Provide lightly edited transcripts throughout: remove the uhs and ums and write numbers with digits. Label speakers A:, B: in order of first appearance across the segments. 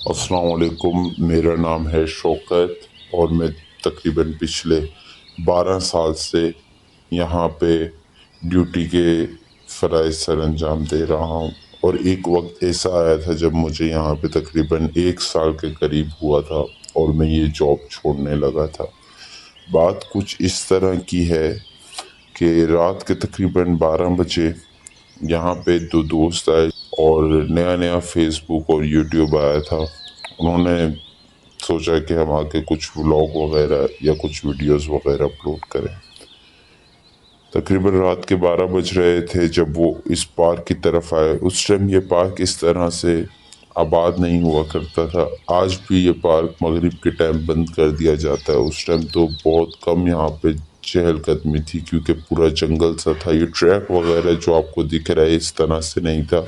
A: अस्सलाम वालेकुम। मेरा नाम है शौकत और मैं तकरीबन पिछले 12 साल से यहाँ पे ड्यूटी के फ़राइज़ सर अंजाम दे रहा हूँ। और एक वक्त ऐसा आया था जब मुझे यहाँ पे तकरीबन 1 साल के करीब हुआ था और मैं ये जॉब छोड़ने लगा था। बात कुछ इस तरह की है कि रात के तकरीबन 12 बजे यहाँ पे दो दोस्त आए और नया नया फेसबुक और यूट्यूब आया था। उन्होंने सोचा कि हम आके कुछ व्लॉग वगैरह या कुछ वीडियोस वगैरह अपलोड करें। तकरीबन रात के 12 बज रहे थे जब वो इस पार्क की तरफ आए। उस टाइम ये पार्क इस तरह से आबाद नहीं हुआ करता था। आज भी ये पार्क मगरिब के टाइम बंद कर दिया जाता है। उस टाइम तो बहुत कम यहाँ पे चहलकदमी थी क्योंकि पूरा जंगल सा था। ये ट्रैक वगैरह जो आपको दिख रहा है इस तरह से नहीं था।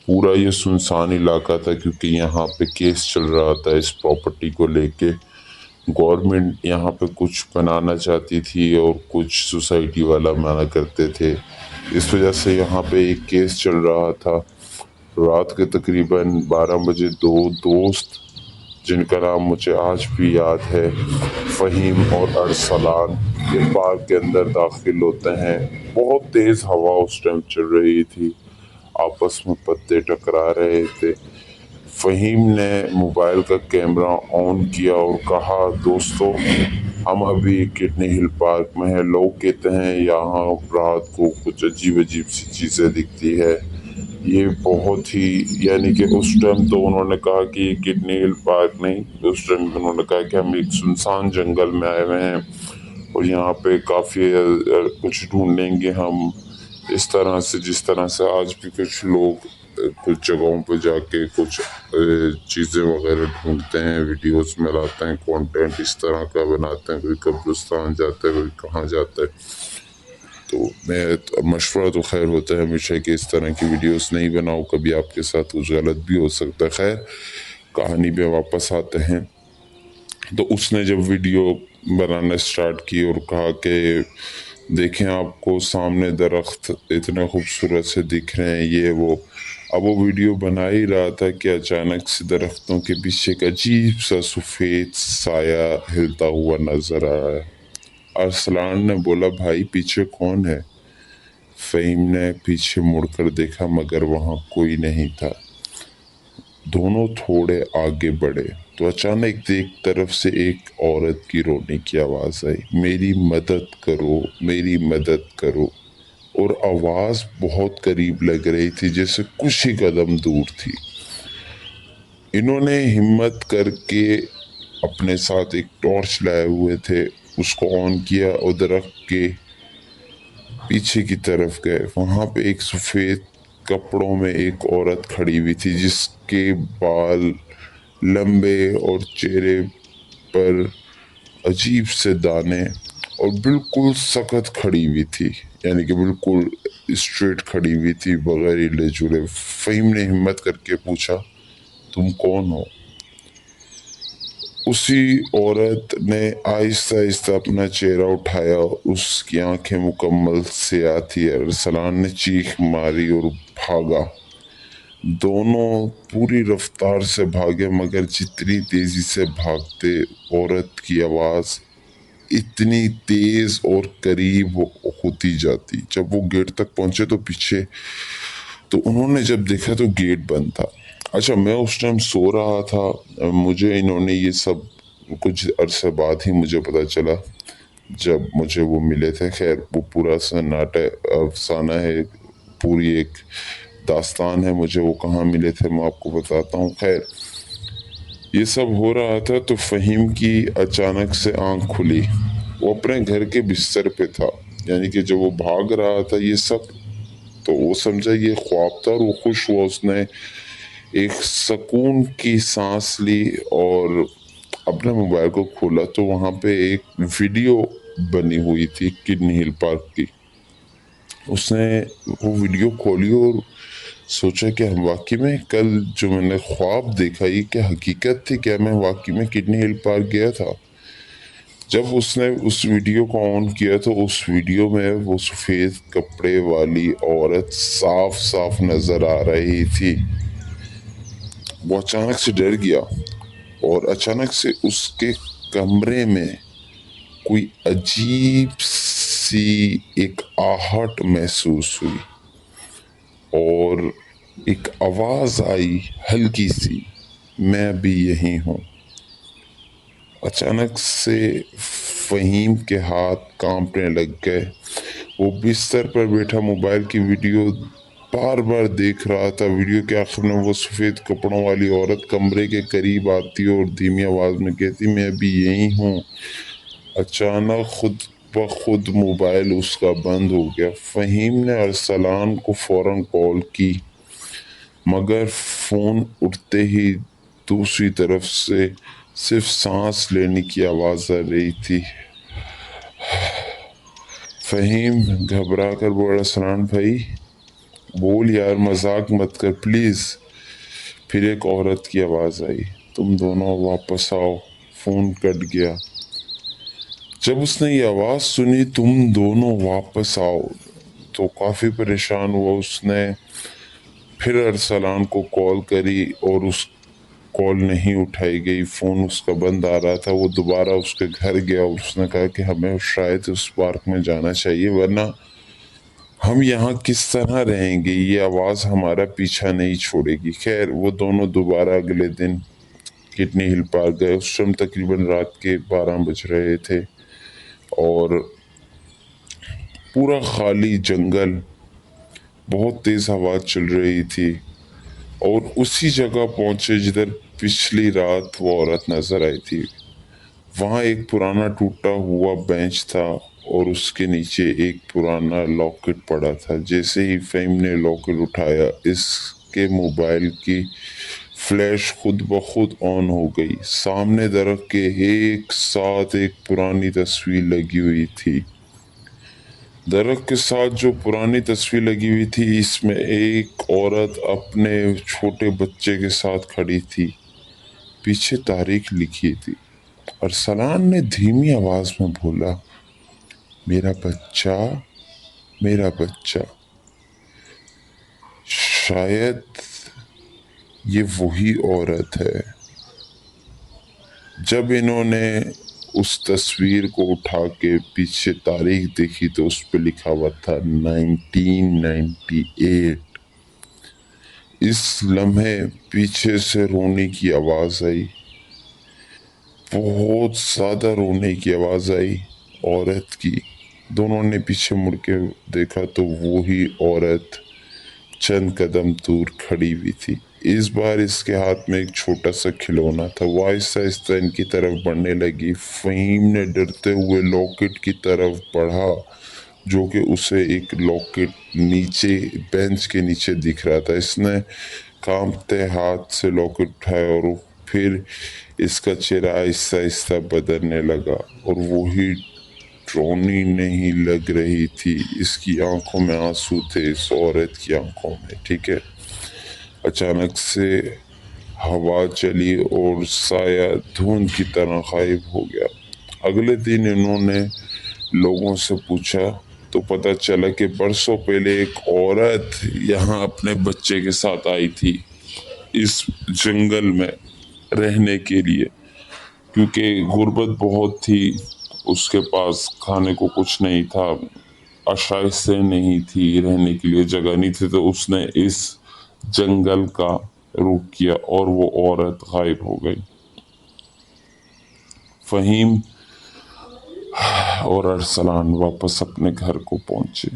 A: पूरा ये सुनसान इलाका था क्योंकि यहाँ पे केस चल रहा था इस प्रॉपर्टी को लेके। गवर्नमेंट यहाँ पे कुछ बनाना चाहती थी और कुछ सोसाइटी वाला मना करते थे। इस वजह से यहाँ पे एक केस चल रहा था। रात के तकरीबन 12 बजे दो दोस्त जिनका नाम मुझे आज भी याद है, फ़हीम और अरसलान, ये पार्क के अंदर दाखिल होते हैं। बहुत तेज़ हवा उस टाइम चल रही थी, आपस में पत्ते टकरा रहे थे। फ़हीम ने मोबाइल का कैमरा ऑन किया और कहा, दोस्तों हम अभी किडनी हिल पार्क में हैं। लोग कहते हैं यहाँ रात को कुछ अजीब अजीब सी चीज़ें दिखती है। ये बहुत ही यानी कि उस टाइम तो उन्होंने कहा कि ये किडनी हिल पार्क नहीं, उस टाइम उन्होंने कहा कि हम एक सुनसान जंगल में आए हुए हैं और यहाँ पे काफ़ी कुछ ढूंढेंगे हम। इस तरह से जिस तरह से आज भी कुछ लोग कुछ जगहों पर जाके कुछ चीज़ें वगैरह ढूंढते हैं, वीडियोस में लाते हैं, कंटेंट इस तरह का बनाते हैं। कोई कब्रिस्तान जाता है, कोई कहाँ जाता है। तो मैं मशवरा तो खैर होता है हमेशा कि इस तरह की वीडियोस नहीं बनाओ, कभी आपके साथ कुछ गलत भी हो सकता है। खैर कहानी पे वापस आते हैं। तो उसने जब वीडियो बनाना स्टार्ट की और कहा कि देखें आपको सामने दरख्त इतने खूबसूरत से दिख रहे हैं, ये वो। अब वो वीडियो बना ही रहा था कि अचानक से दरख्तों के पीछे एक अजीब सा सफ़ेद साया हिलता हुआ नज़र आया। अरसलान ने बोला, भाई पीछे कौन है? फ़हीम ने पीछे मुड़कर देखा मगर वहाँ कोई नहीं था। दोनों थोड़े आगे बढ़े तो अचानक एक तरफ से एक औरत की रोने की आवाज़ आई, मेरी मदद करो, मेरी मदद करो। और आवाज़ बहुत करीब लग रही थी, जैसे कुछ ही कदम दूर थी। इन्होंने हिम्मत करके अपने साथ एक टॉर्च लाए हुए थे, उसको ऑन किया और दरख्त के पीछे की तरफ गए। वहाँ पे एक सफ़ेद कपड़ों में एक औरत खड़ी हुई थी जिसके बाल लंबे और चेहरे पर अजीब से दाने और बिल्कुल सख्त खड़ी हुई थी, यानी कि बिल्कुल स्ट्रेट खड़ी हुई थी बगैर हिले जुले। फ़हीम ने हिम्मत करके पूछा, तुम कौन हो? उसी औरत ने आहिस्ता आहिस्ता अपना चेहरा उठाया, उसकी आंखें मुकम्मल स्याह थी। अरसलान ने चीख मारी और भागा। दोनों पूरी रफ्तार से भागे मगर जितनी तेज़ी से भागते औरत की आवाज़ इतनी तेज़ और करीब होती जाती। जब वो गेट तक पहुँचे तो पीछे तो उन्होंने जब देखा तो गेट बंद था। अच्छा, मैं उस टाइम सो रहा था। मुझे इन्होंने ये सब कुछ अरसे बाद ही मुझे पता चला जब मुझे वो मिले थे। खैर वो पूरा सन्नाटा अफसाना है, पूरी एक दास्तान है। मुझे वो कहाँ मिले थे मैं आपको बताता हूँ। खैर ये सब हो रहा था तो फ़हीम की अचानक से आंख खुली। वो अपने घर के बिस्तर पे था, यानी कि जब वो भाग रहा था ये सब तो वो समझा ये ख्वाब था और वो खुश हुआ। उसने एक सुकून की सांस ली और अपने मोबाइल को खोला तो वहाँ पे एक वीडियो बनी हुई थी किडनी हिल पार्क की। उसने वो वीडियो खोली और सोचा कि हम वाकई में कल जो मैंने ख्वाब देखा ये क्या हकीकत थी, क्या मैं वाकई में किडनी हिल पार्क गया था? जब उसने उस वीडियो को ऑन किया तो उस वीडियो में वो सफ़ेद कपड़े वाली औरत साफ साफ नज़र आ रही थी। وہ اچانک سے ڈر گیا اور اچانک سے اس کے کمرے میں کوئی عجیب سی ایک آہٹ محسوس ہوئی اور ایک آواز آئی ہلکی سی، میں بھی یہی ہوں۔ اچانک سے فہیم کے ہاتھ کانپنے لگ گئے۔ وہ بستر پر بیٹھا موبائل کی ویڈیو بار بار دیکھ رہا تھا۔ ویڈیو کے آخر میں وہ سفید کپڑوں والی عورت کمرے کے قریب آتی اور دھیمی آواز میں کہتی، میں بھی یہی ہوں۔ اچانک خود بخود موبائل اس کا بند ہو گیا۔ فہیم نے ارسلان کو فوراً کال کی، مگر فون اٹھتے ہی دوسری طرف سے صرف سانس لینے کی آواز آ رہی تھی۔ فہیم گھبرا کر بولا، ارسلان بھائی بول یار، مذاق مت کر پلیز۔ پھر ایک عورت کی آواز آئی، تم دونوں واپس آؤ۔ فون کٹ گیا۔ جب اس نے یہ آواز سنی، تم دونوں واپس آؤ، تو کافی پریشان ہوا۔ اس نے پھر ارسلان کو کال کری اور اس کال نہیں اٹھائی گئی، فون اس کا بند آ رہا تھا۔ وہ دوبارہ اس کے گھر گیا اور اس نے کہا کہ ہمیں شاید اس پارک میں جانا چاہیے، ورنہ ہم یہاں کس طرح رہیں گے، یہ آواز ہمارا پیچھا نہیں چھوڑے گی۔ خیر وہ دونوں دوبارہ اگلے دن کٹنی ہل پارک گئے۔ اس ٹائم تقریباً رات کے 12 بج رہے تھے اور پورا خالی جنگل، بہت تیز ہوا چل رہی تھی، اور اسی جگہ پہنچے جدھر پچھلی رات وہ عورت نظر آئی تھی۔ وہاں ایک پرانا ٹوٹا ہوا بینچ تھا اور اس کے نیچے ایک پرانا لاکٹ پڑا تھا۔ جیسے ہی فہیم نے لاکٹ اٹھایا، اس کے موبائل کی فلیش خود بخود آن ہو گئی۔ سامنے درخت کے ایک ساتھ ایک پرانی تصویر لگی ہوئی تھی۔ درخت کے ساتھ جو پرانی تصویر لگی ہوئی تھی، اس میں ایک عورت اپنے چھوٹے بچے کے ساتھ کھڑی تھی، پیچھے تاریخ لکھی تھی۔ ارسلان نے دھیمی آواز میں بولا، میرا بچہ، میرا بچہ۔ شاید یہ وہی عورت ہے۔ جب انہوں نے اس تصویر کو اٹھا کے پیچھے تاریخ دیکھی تو اس پہ لکھا ہوا تھا 1998۔ اس لمحے پیچھے سے رونے کی آواز آئی، بہت زیادہ رونے کی آواز آئی عورت کی۔ دونوں نے پیچھے مڑ کے دیکھا تو وہی عورت چند قدم دور کھڑی ہوئی تھی۔ اس بار اس کے ہاتھ میں ایک چھوٹا سا کھلونا تھا۔ وہ آہستہ آہستہ ان کی طرف بڑھنے لگی۔ فہیم نے ڈرتے ہوئے لاکٹ کی طرف بڑھا، جو کہ اسے ایک لاکٹ نیچے بینچ کے نیچے دکھ رہا تھا۔ اس نے کانپتے ہاتھ سے لاکٹ اٹھایا اور پھر اس کا چہرہ آہستہ آہستہ بدلنے لگا، اور وہی رونی نہیں لگ رہی تھی۔ اس کی آنکھوں میں آنسو تھے، اس عورت کی آنکھوں میں، ٹھیک ہے۔ اچانک سے ہوا چلی اور سایہ دھند کی طرح غائب ہو گیا۔ اگلے دن انہوں نے لوگوں سے پوچھا تو پتہ چلا کہ برسوں پہلے ایک عورت یہاں اپنے بچے کے ساتھ آئی تھی اس جنگل میں رہنے کے لیے، کیونکہ غربت بہت تھی، اس کے پاس کھانے کو کچھ نہیں تھا، آشائشیں نہیں تھی، رہنے کے لیے جگہ نہیں تھی، تو اس نے اس جنگل کا رخ کیا اور وہ عورت غائب ہو گئی۔ فہیم اور ارسلان واپس اپنے گھر کو پہنچے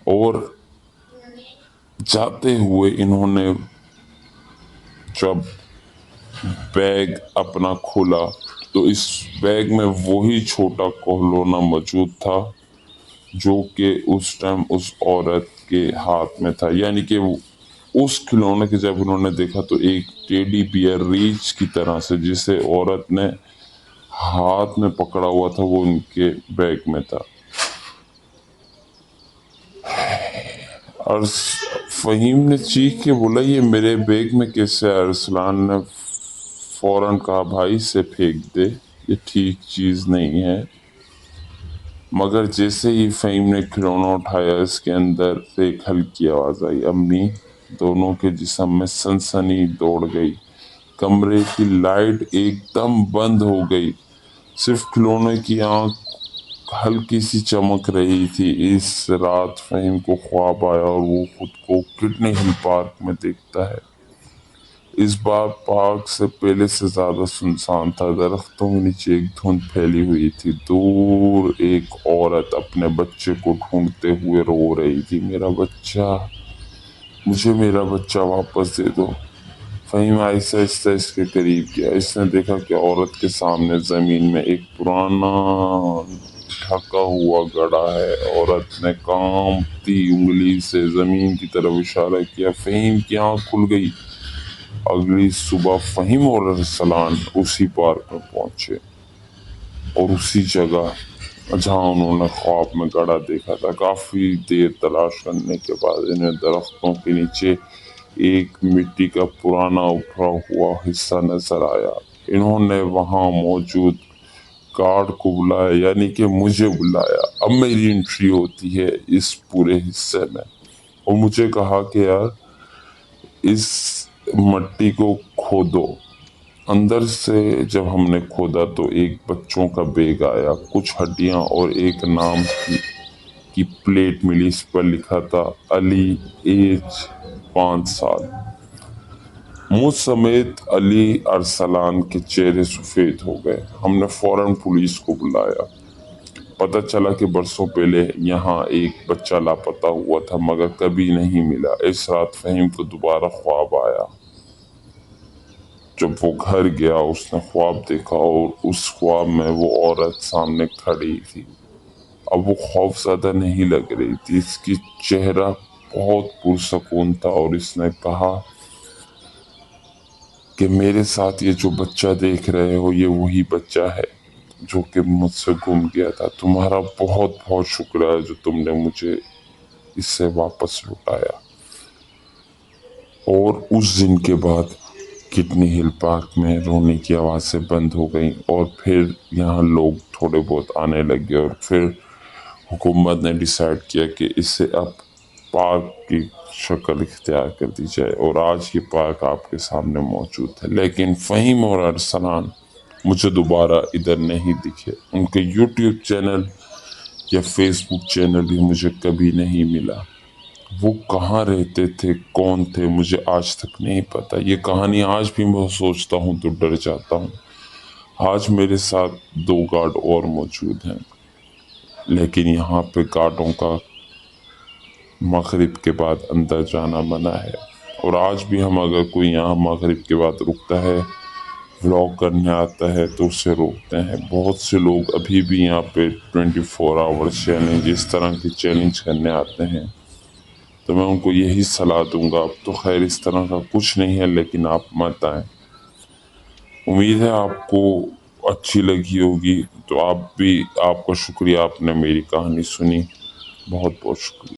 A: اور جاتے ہوئے انہوں نے جب بیگ اپنا کھولا تو اس بیگ میں وہی چھوٹا کھلونا موجود تھا جو کہ اس ٹائم اس عورت کے ہاتھ میں تھا۔ یعنی کہ اس کھلونے کے جب انہوں نے دیکھا تو ایک ٹیڈی بیئر ریچھ کی طرح سے جسے عورت نے ہاتھ میں پکڑا ہوا تھا، وہ ان کے بیگ میں تھا۔ اور فہیم نے چیخ کے بولا، یہ میرے بیگ میں کیسے؟ ارسلان نے فوراً کہا، بھائی سے پھینک دے، یہ ٹھیک چیز نہیں ہے۔ مگر جیسے ہی فہیم نے کھلونا اٹھایا، اس کے اندر سے ایک ہلکی آواز آئی، امی दोनों के जिस्म में सनसनी दौड़ गई। कमरे की लाइट एकदम बंद हो गई। सिर्फ खिलौने की आंख हल्की सी चमक रही थी। इस रात फहीम को ख्वाब आया और वो खुद को किडनी हिल पार्क में देखता है। इस बार पार्क से पहले से ज्यादा सुनसान था। दरख्तों के नीचे एक धुंध फैली हुई थी। दूर एक औरत अपने बच्चे को ढूंढते हुए रो रही थी। मेरा बच्चा, मुझे मेरा बच्चा वापस दे दो। फहीम आहिस्ता आहिस्ता इसके करीब गया। इसने देखा कि औरत के सामने जमीन में एक पुराना ढका हुआ घड़ा है। औरत ने कांपती उंगली से जमीन की तरफ इशारा किया। फहीम की आंख खुल गई। अगली सुबह फहीम और अरसलान उसी पार्क में पहुंचे और उसी जगह जहां उन्होंने ख्वाब में घड़ा देखा था। काफी देर तलाश करने के बाद इन्हें दरख्तों के नीचे एक मिट्टी का पुराना उठा हुआ हिस्सा नजर आया। इन्होंने वहां मौजूद गार्ड को बुलाया, यानी कि मुझे बुलाया। अब मेरी एंट्री होती है इस पूरे हिस्से में, और मुझे कहा कि यार इस मट्टी को खोदो। अंदर से जब हमने खोदा तो एक बच्चों का बैग आया, कुछ हड्डियां और एक नाम की प्लेट मिली। इस पर लिखा था अली, एज 5 साल। मुझ समेत अली अरसलान के चेहरे सफेद हो गए। हमने फौरन पुलिस को बुलाया। पता चला कि बरसों पहले यहाँ एक बच्चा लापता हुआ था मगर कभी नहीं मिला। इस रात फहीम को दोबारा ख्वाब आया। जब वो घर गया उसने ख्वाब देखा और उस ख्वाब में वो औरत सामने खड़ी थी। अब वो खौफज़दा नहीं लग रही थी। इसकी चेहरा बहुत पुरसकून था और इसने कहा कि मेरे साथ ये जो बच्चा देख रहे हो ये वही बच्चा है जो कि मुझसे गुम गया था। तुम्हारा बहुत बहुत शुक्र है जो तुमने मुझे इससे वापस लौटाया। और उस दिन के बाद किडनी हिल पार्क में रोने की आवाज़ें बंद हो गई और फिर यहाँ लोग थोड़े बहुत आने लगे और फिर हुकूमत ने डिसाइड किया कि इसे अब पार्क की शक्ल इख्तियार कर दी जाए और आज ये पार्क आपके सामने मौजूद है। लेकिन फहीम और अरसलान मुझे दोबारा इधर नहीं दिखे। उनके यूट्यूब चैनल या फेसबुक चैनल भी मुझे कभी नहीं मिला। वो कहाँ रहते थे, कौन थे, मुझे आज तक नहीं पता। ये कहानी आज भी मैं सोचता हूँ तो डर जाता हूँ। आज मेरे साथ 2 गार्ड और मौजूद हैं, लेकिन यहाँ पे गार्डों का मगरिब के बाद अंदर जाना मना है। और आज भी हम अगर कोई यहाँ मगरिब के बाद रुकता है, व्लॉग करने आता है तो उसे रोकते हैं। बहुत से लोग अभी भी यहाँ पे 24 आवर्स चैलेंज, इस तरह के चैलेंज करने आते हैं। तो मैं उनको यही सलाह दूंगा। अब तो खैर इस तरह का कुछ नहीं है, लेकिन आप मत आएं। उम्मीद है आपको अच्छी लगी होगी। तो आप भी, आपका शुक्रिया, आपने मेरी कहानी सुनी। बहुत बहुत शुक्रिया।